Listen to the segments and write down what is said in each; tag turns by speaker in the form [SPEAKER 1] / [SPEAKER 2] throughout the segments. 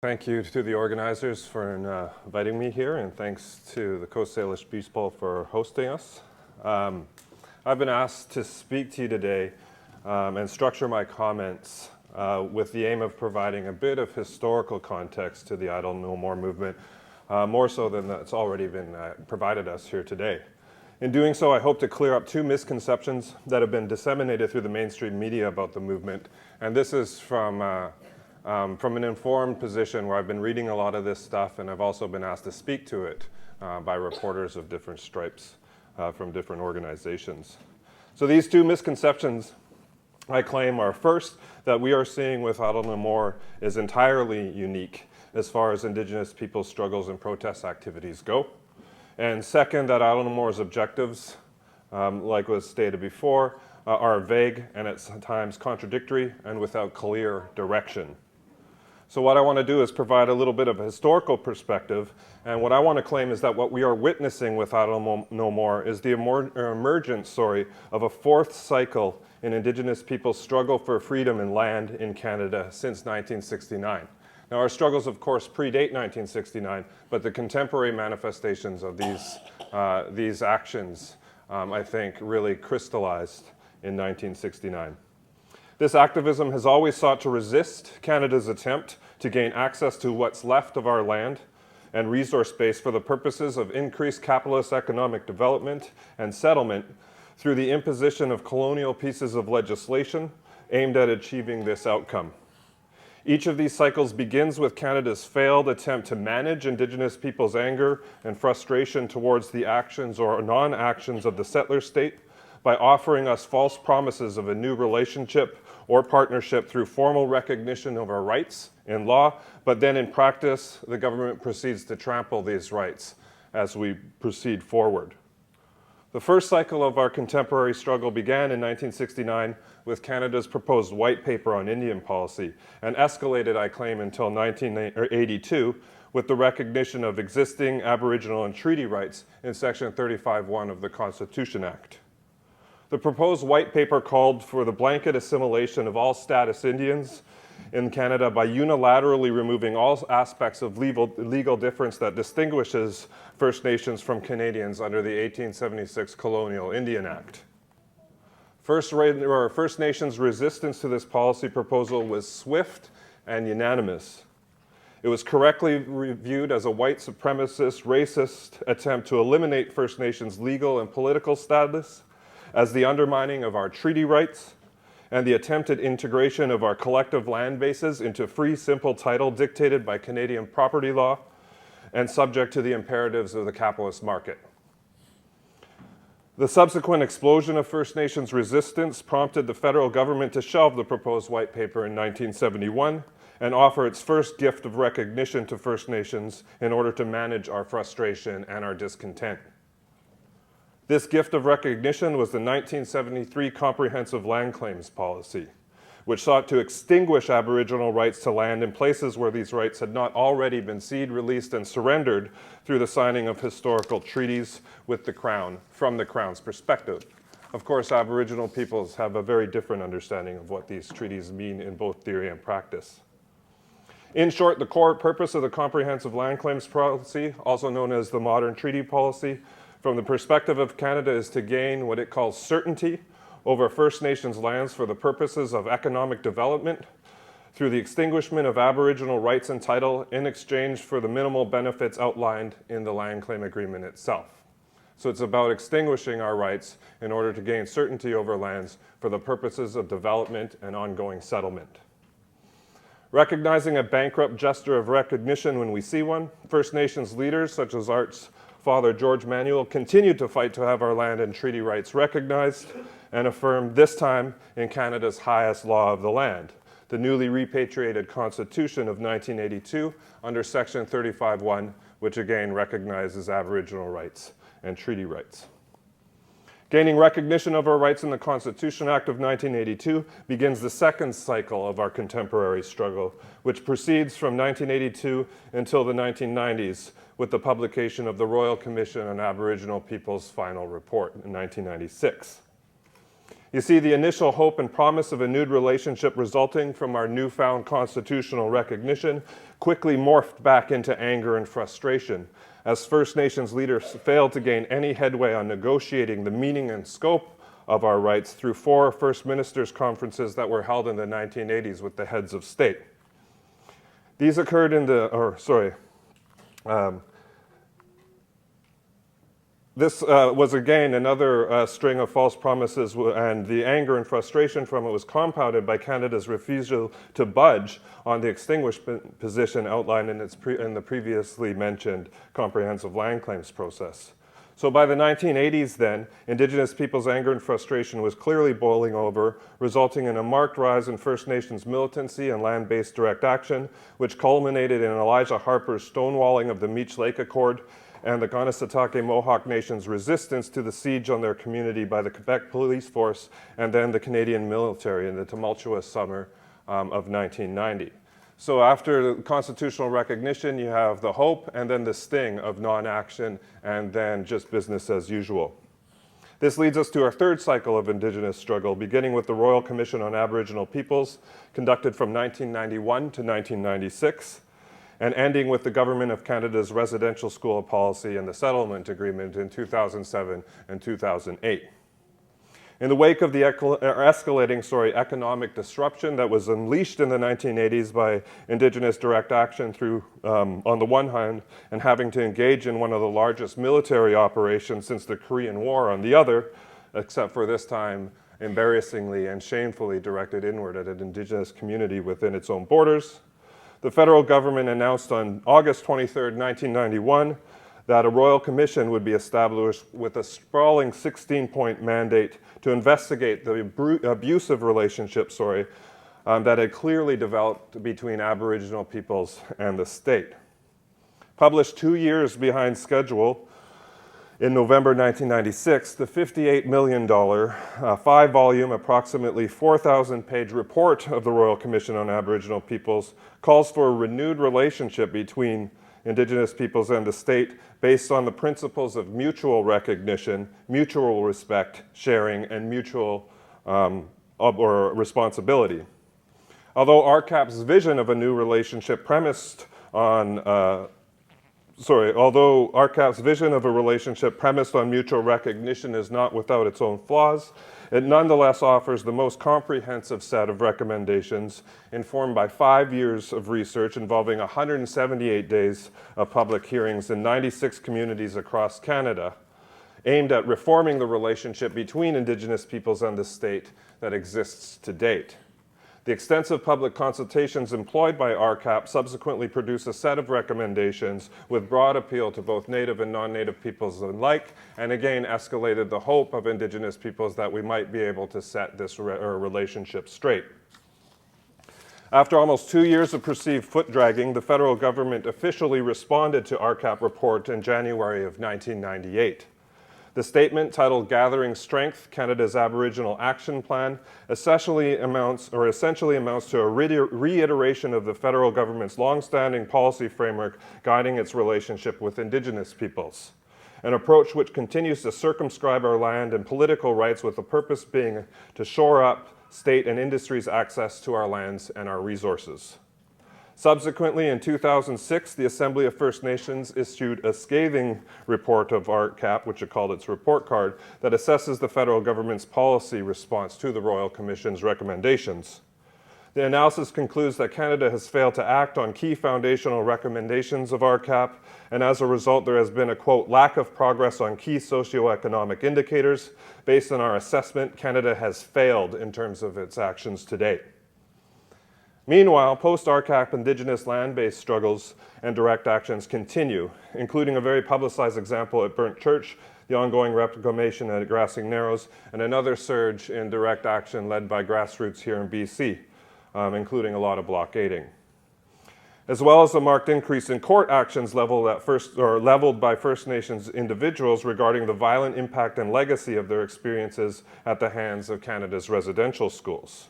[SPEAKER 1] Thank you to the organizers for inviting me here, and thanks to the Coast Salish Beach Bowl for hosting us. I've been asked to speak to you today and structure my comments with the aim of providing a bit of historical context to the Idle No More movement, more so than that's already been provided us here today. In doing so, I hope to clear up two misconceptions that have been disseminated through the mainstream media about the movement, and this is from an informed position where I've been reading a lot of this stuff, and I've also been asked to speak to it by reporters of different stripes from different organizations. So these two misconceptions, I claim, are first, that we are seeing with Idle No More is entirely unique as far as Indigenous people's struggles and protest activities go. And second, that Idle No More's objectives, like was stated before, are vague and at times contradictory and without clear direction. So what I want to do is provide a little bit of a historical perspective, and what I want to claim is that what we are witnessing with Idle No More is the emergence of a fourth cycle in Indigenous people's struggle for freedom and land in Canada since 1969. Now, our struggles, of course, predate 1969, but the contemporary manifestations of these actions, I think, really crystallized in 1969. This activism has always sought to resist Canada's attempt to gain access to what's left of our land and resource base for the purposes of increased capitalist economic development and settlement through the imposition of colonial pieces of legislation aimed at achieving this outcome. Each of these cycles begins with Canada's failed attempt to manage Indigenous people's anger and frustration towards the actions or non-actions of the settler state by offering us false promises of a new relationship or partnership through formal recognition of our rights in law, but then in practice, the government proceeds to trample these rights as we proceed forward. The first cycle of our contemporary struggle began in 1969 with Canada's proposed white paper on Indian policy and escalated, I claim, until 1982 with the recognition of existing Aboriginal and treaty rights in Section 35(1) of the Constitution Act. The proposed white paper called for the blanket assimilation of all status Indians in Canada by unilaterally removing all aspects of legal difference that distinguishes First Nations from Canadians under the 1876 Colonial Indian Act. First Nations resistance to this policy proposal was swift and unanimous. It was correctly reviewed as a white supremacist, racist attempt to eliminate First Nations legal and political status, as the undermining of our treaty rights, and the attempted integration of our collective land bases into free, simple title dictated by Canadian property law and subject to the imperatives of the capitalist market. The subsequent explosion of First Nations resistance prompted the federal government to shelve the proposed white paper in 1971 and offer its first gift of recognition to First Nations in order to manage our frustration and our discontent. This gift of recognition was the 1973 Comprehensive Land Claims Policy, which sought to extinguish Aboriginal rights to land in places where these rights had not already been ceded, released, and surrendered through the signing of historical treaties with the Crown, from the Crown's perspective. Of course, Aboriginal peoples have a very different understanding of what these treaties mean in both theory and practice. In short, the core purpose of the Comprehensive Land Claims Policy, also known as the Modern Treaty Policy, from the perspective of Canada, is to gain what it calls certainty over First Nations lands for the purposes of economic development through the extinguishment of Aboriginal rights and title in exchange for the minimal benefits outlined in the land claim agreement itself. So it's about extinguishing our rights in order to gain certainty over lands for the purposes of development and ongoing settlement. Recognizing a bankrupt gesture of recognition when we see one, First Nations leaders such as Arts Father George Manuel continued to fight to have our land and treaty rights recognized and affirmed, this time in Canada's highest law of the land, the newly repatriated Constitution of 1982 under Section 35(1), which again recognizes Aboriginal rights and treaty rights. Gaining recognition of our rights in the Constitution Act of 1982 begins the second cycle of our contemporary struggle, which proceeds from 1982 until the 1990s with the publication of the Royal Commission on Aboriginal Peoples' final report in 1996. You see, the initial hope and promise of a renewed relationship resulting from our newfound constitutional recognition quickly morphed back into anger and frustration as First Nations leaders failed to gain any headway on negotiating the meaning and scope of our rights through 4 First Ministers' conferences that were held in the 1980s with the heads of state. These occurred in this was again another string of false promises, and the anger and frustration from it was compounded by Canada's refusal to budge on the extinguishment position outlined in the previously mentioned comprehensive land claims process. So by the 1980s then, Indigenous peoples' anger and frustration was clearly boiling over, resulting in a marked rise in First Nations militancy and land-based direct action, which culminated in Elijah Harper's stonewalling of the Meech Lake Accord and the Kanesatake Mohawk Nation's resistance to the siege on their community by the Quebec police force and then the Canadian military in the tumultuous summer of 1990. So after constitutional recognition, you have the hope and then the sting of non-action and then just business as usual. This leads us to our third cycle of Indigenous struggle, beginning with the Royal Commission on Aboriginal Peoples, conducted from 1991 to 1996, and ending with the Government of Canada's residential school policy and the settlement agreement in 2007 and 2008. In the wake of the escalating economic disruption that was unleashed in the 1980s by Indigenous direct action through, on the one hand, and having to engage in one of the largest military operations since the Korean War on the other, except for this time embarrassingly and shamefully directed inward at an Indigenous community within its own borders, the federal government announced on August 23, 1991, that a royal commission would be established with a sprawling 16-point mandate to investigate the abusive relationship that had clearly developed between Aboriginal peoples and the state. Published 2 years behind schedule, in November 1996, the $58 million, 5-volume, approximately 4,000-page report of the Royal Commission on Aboriginal Peoples calls for a renewed relationship between Indigenous peoples and the state based on the principles of mutual recognition, mutual respect, sharing, and mutual responsibility. Although RCAP's vision of a new relationship premised on Although RCAP's vision of a relationship premised on mutual recognition is not without its own flaws, it nonetheless offers the most comprehensive set of recommendations informed by 5 years of research involving 178 days of public hearings in 96 communities across Canada, aimed at reforming the relationship between Indigenous peoples and the state that exists to date. The extensive public consultations employed by RCAP subsequently produced a set of recommendations with broad appeal to both Native and non-Native peoples alike, and again escalated the hope of Indigenous peoples that we might be able to set this relationship straight. After almost 2 years of perceived foot-dragging, the federal government officially responded to RCAP report in January of 1998. The statement, titled Gathering Strength, Canada's Aboriginal Action Plan, essentially amounts to a reiteration of the federal government's long-standing policy framework guiding its relationship with Indigenous peoples, an approach which continues to circumscribe our land and political rights with the purpose being to shore up state and industry's access to our lands and our resources. Subsequently, in 2006, the Assembly of First Nations issued a scathing report of RCAP, which it called its report card, that assesses the federal government's policy response to the Royal Commission's recommendations. The analysis concludes that Canada has failed to act on key foundational recommendations of RCAP, and as a result, there has been a, quote, lack of progress on key socioeconomic indicators. Based on our assessment, Canada has failed in terms of its actions to date. Meanwhile, post-RCAP Indigenous land-based struggles and direct actions continue, including a very publicized example at Burnt Church, the ongoing reclamation at Grassing Narrows, and another surge in direct action led by grassroots here in BC, including a lot of blockading. As well as a marked increase in court actions leveled by First Nations individuals regarding the violent impact and legacy of their experiences at the hands of Canada's residential schools.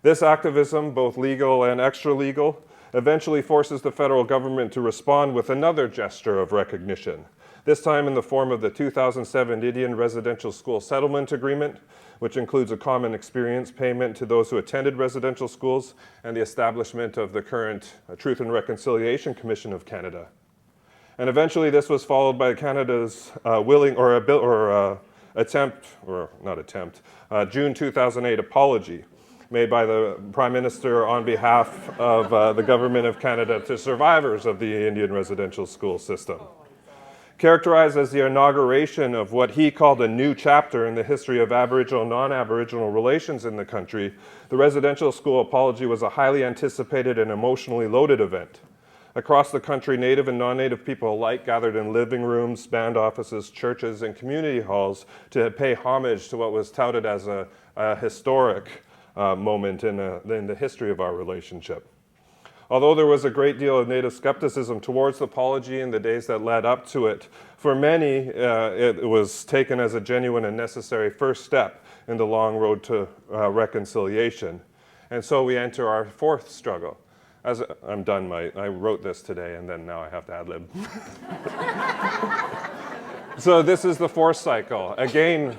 [SPEAKER 1] This activism, both legal and extra-legal, eventually forces the federal government to respond with another gesture of recognition, this time in the form of the 2007 Indian Residential School Settlement Agreement, which includes a common experience payment to those who attended residential schools and the establishment of the current Truth and Reconciliation Commission of Canada. And eventually this was followed by Canada's June 2008 apology made by the Prime Minister on behalf of the Government of Canada to survivors of the Indian residential school system. Characterized as the inauguration of what he called a new chapter in the history of Aboriginal and non-Aboriginal relations in the country, the residential school apology was a highly anticipated and emotionally loaded event. Across the country, Native and non-Native people alike gathered in living rooms, band offices, churches, and community halls to pay homage to what was touted as a historic moment in the history of our relationship. Although there was a great deal of Native skepticism towards the apology in the days that led up to it, for many it was taken as a genuine and necessary first step in the long road to reconciliation. And so we enter our fourth struggle. I'm done, I wrote this today and then now I have to ad-lib. So this is the fourth cycle. Again,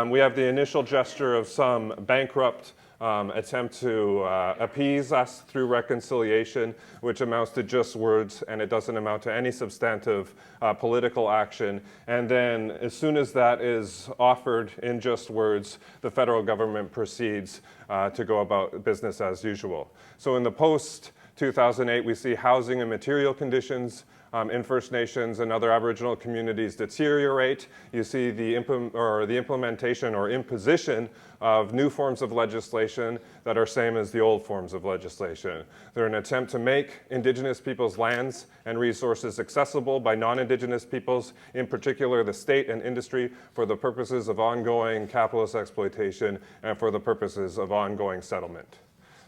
[SPEAKER 1] we have the initial gesture of some bankrupt attempt to appease us through reconciliation, which amounts to just words, and it doesn't amount to any substantive political action. And then as soon as that is offered in just words, the federal government proceeds to go about business as usual. So in the post-2008, we see housing and material conditions in First Nations and other Aboriginal communities deteriorate. You see the implementation or imposition of new forms of legislation that are same as the old forms of legislation. They're an attempt to make Indigenous peoples' lands and resources accessible by non-Indigenous peoples, in particular the state and industry, for the purposes of ongoing capitalist exploitation and for the purposes of ongoing settlement.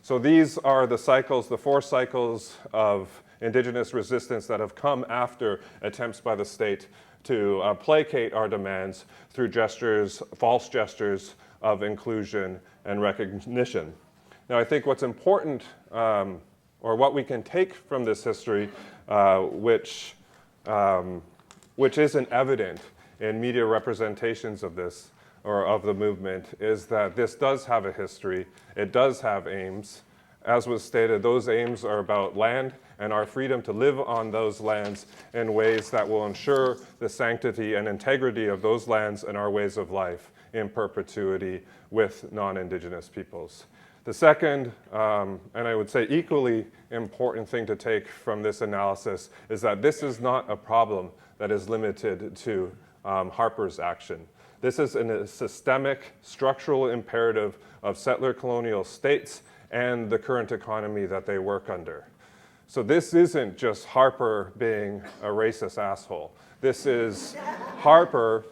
[SPEAKER 1] So these are the cycles, the four cycles of Indigenous resistance that have come after attempts by the state to placate our demands through gestures, false gestures of inclusion and recognition. Now, I think what's important, or what we can take from this history, which isn't evident in media representations of this, or of the movement, is that this does have a history, it does have aims. As was stated, those aims are about land and our freedom to live on those lands in ways that will ensure the sanctity and integrity of those lands and our ways of life in perpetuity with non-Indigenous peoples. The second, and I would say equally important thing to take from this analysis, is that this is not a problem that is limited to Harper's action. This is a systemic, structural imperative of settler colonial states and the current economy that they work under. So this isn't just Harper being a racist asshole. This is Harper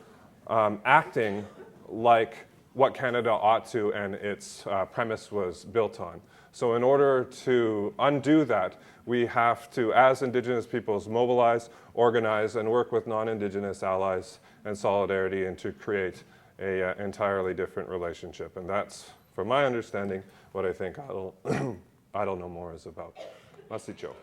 [SPEAKER 1] acting like what Canada ought to and its premise was built on. So in order to undo that, we have to, as Indigenous peoples, mobilize, organize, and work with non-Indigenous allies and solidarity and to create an entirely different relationship. And that's, from my understanding, what I think Idle No More is about. Masicho.